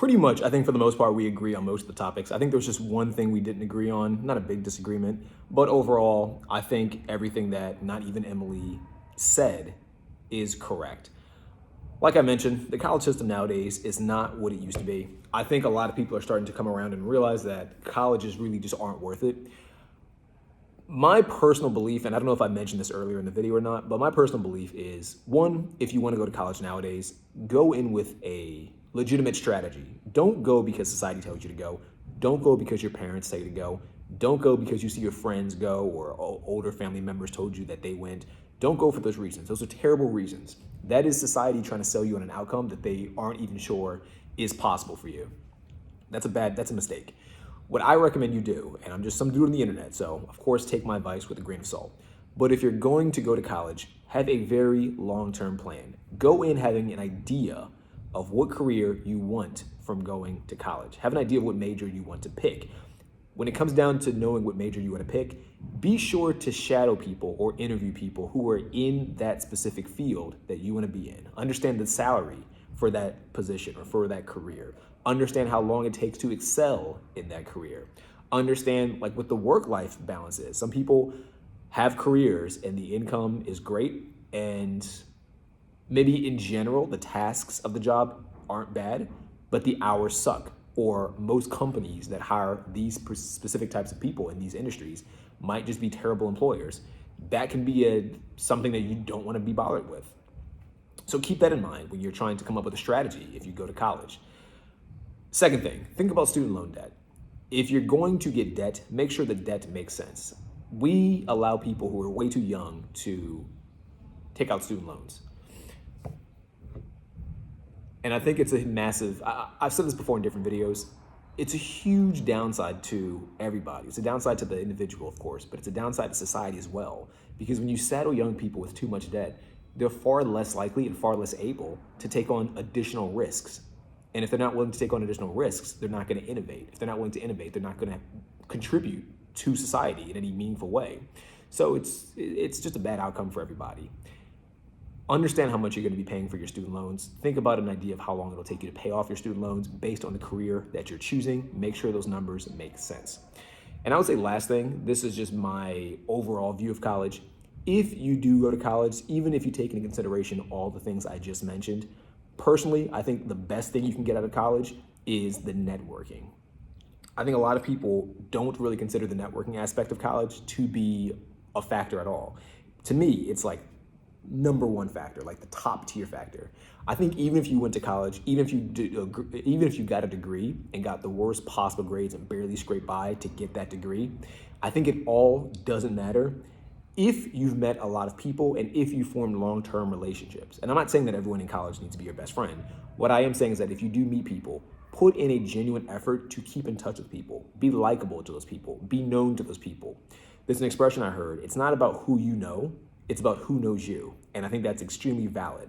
pretty much, I think for the most part, we agree on most of the topics. I think there's just one thing we didn't agree on, not a big disagreement, but overall, I think everything that not even Emily said is correct. Like I mentioned, the college system nowadays is not what it used to be. I think a lot of people are starting to come around and realize that colleges really just aren't worth it. My personal belief, and I don't know if I mentioned this earlier in the video or not, but my personal belief is, one, if you want to go to college nowadays, go in with a legitimate strategy. Don't go because society tells you to go. Don't go because your parents say to go. Don't go because you see your friends go or older family members told you that they went. Don't go for those reasons. Those are terrible reasons. That is society trying to sell you on an outcome that they aren't even sure is possible for you. That's a mistake. What I recommend you do, and I'm just some dude on the internet, so of course take my advice with a grain of salt. But if you're going to go to college, have a very long-term plan. Go in having an idea of what career you want from going to college. Have an idea of what major you want to pick. When it comes down to knowing what major you want to pick, be sure to shadow people or interview people who are in that specific field that you want to be in. Understand the salary for that position or for that career. Understand how long it takes to excel in that career. Understand like what the work-life balance is. Some people have careers and the income is great, and maybe in general, the tasks of the job aren't bad, but the hours suck. Or most companies that hire these specific types of people in these industries might just be terrible employers. That can be something that you don't want to be bothered with. So keep that in mind when you're trying to come up with a strategy if you go to college. Second thing, think about student loan debt. If you're going to get debt, make sure the debt makes sense. We allow people who are way too young to take out student loans. And I think it's a massive, I've said this before in different videos, it's a huge downside to everybody. It's a downside to the individual, of course, but it's a downside to society as well. Because when you saddle young people with too much debt, they're far less likely and far less able to take on additional risks. And if they're not willing to take on additional risks, they're not going to innovate. If they're not willing to innovate, they're not going to contribute to society in any meaningful way. So it's just a bad outcome for everybody. Understand how much you're going to be paying for your student loans. Think about an idea of how long it'll take you to pay off your student loans based on the career that you're choosing. Make sure those numbers make sense. And I would say last thing, this is just my overall view of college. If you do go to college, even if you take into consideration all the things I just mentioned, personally, I think the best thing you can get out of college is the networking. I think a lot of people don't really consider the networking aspect of college to be a factor at all. To me, it's like number one factor, like the top tier factor. I think even if you went to college, even if you got a degree and got the worst possible grades and barely scraped by to get that degree, I think it all doesn't matter if you've met a lot of people and if you formed long-term relationships. And I'm not saying that everyone in college needs to be your best friend. What I am saying is that if you do meet people, put in a genuine effort to keep in touch with people, be likable to those people, be known to those people. There's an expression I heard, it's not about who you know, it's about who knows you. And I think that's extremely valid.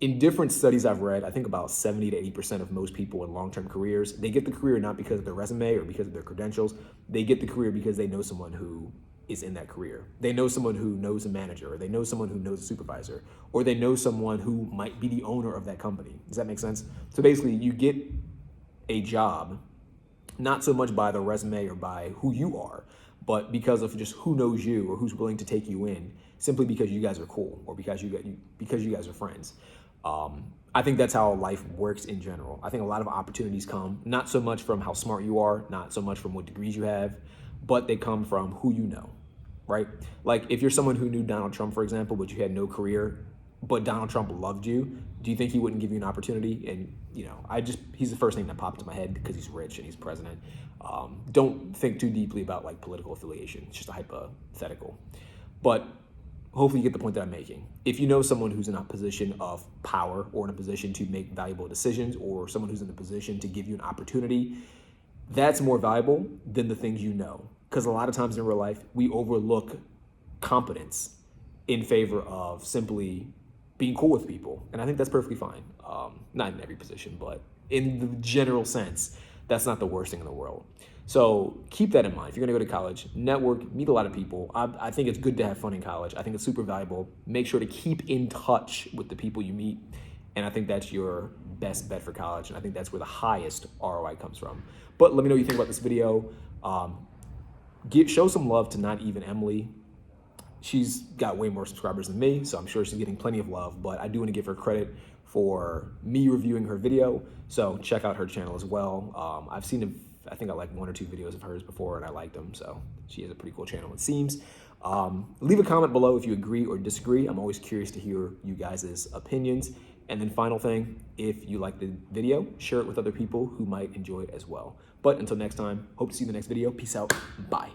In different studies I've read, I think about 70 to 80% of most people in long-term careers, they get the career not because of their resume or because of their credentials. They get the career because they know someone who is in that career. They know someone who knows a manager, or they know someone who knows a supervisor, or they know someone who might be the owner of that company. Does that make sense? So basically, you get a job, not so much by the resume or by who you are, but because of just who knows you or who's willing to take you in, simply because you guys are cool or because you guys are friends. I think that's how life works in general. I think a lot of opportunities come not so much from how smart you are, not so much from what degrees you have, but they come from who you know, right? Like if you're someone who knew Donald Trump, for example, but you had no career, but Donald Trump loved you, do you think he wouldn't give you an opportunity? And he's the first name that popped into my head because he's rich and he's president. Don't think too deeply about like political affiliation. It's just a hypothetical. But hopefully you get the point that I'm making. If you know someone who's in a position of power or in a position to make valuable decisions or someone who's in a position to give you an opportunity, that's more valuable than the things you know. Because a lot of times in real life, we overlook competence in favor of simply being cool with people. And I think that's perfectly fine. Not in every position, but in the general sense, that's not the worst thing in the world. So keep that in mind. If you're gonna go to college, network, meet a lot of people. I think it's good to have fun in college. I think it's super valuable. Make sure to keep in touch with the people you meet. And I think that's your best bet for college. And I think that's where the highest ROI comes from. But let me know what you think about this video. Show some love to Not Even Emily. She's got way more subscribers than me, so I'm sure she's getting plenty of love, but I do want to give her credit for me reviewing her video. So check out her channel as well. I've seen, I think I like 1 or 2 videos of hers before and I liked them. So she has a pretty cool channel, it seems. Leave a comment below if you agree or disagree. I'm always curious to hear you guys' opinions. And then final thing, if you like the video, share it with other people who might enjoy it as well. But until next time, hope to see you in the next video. Peace out. Bye.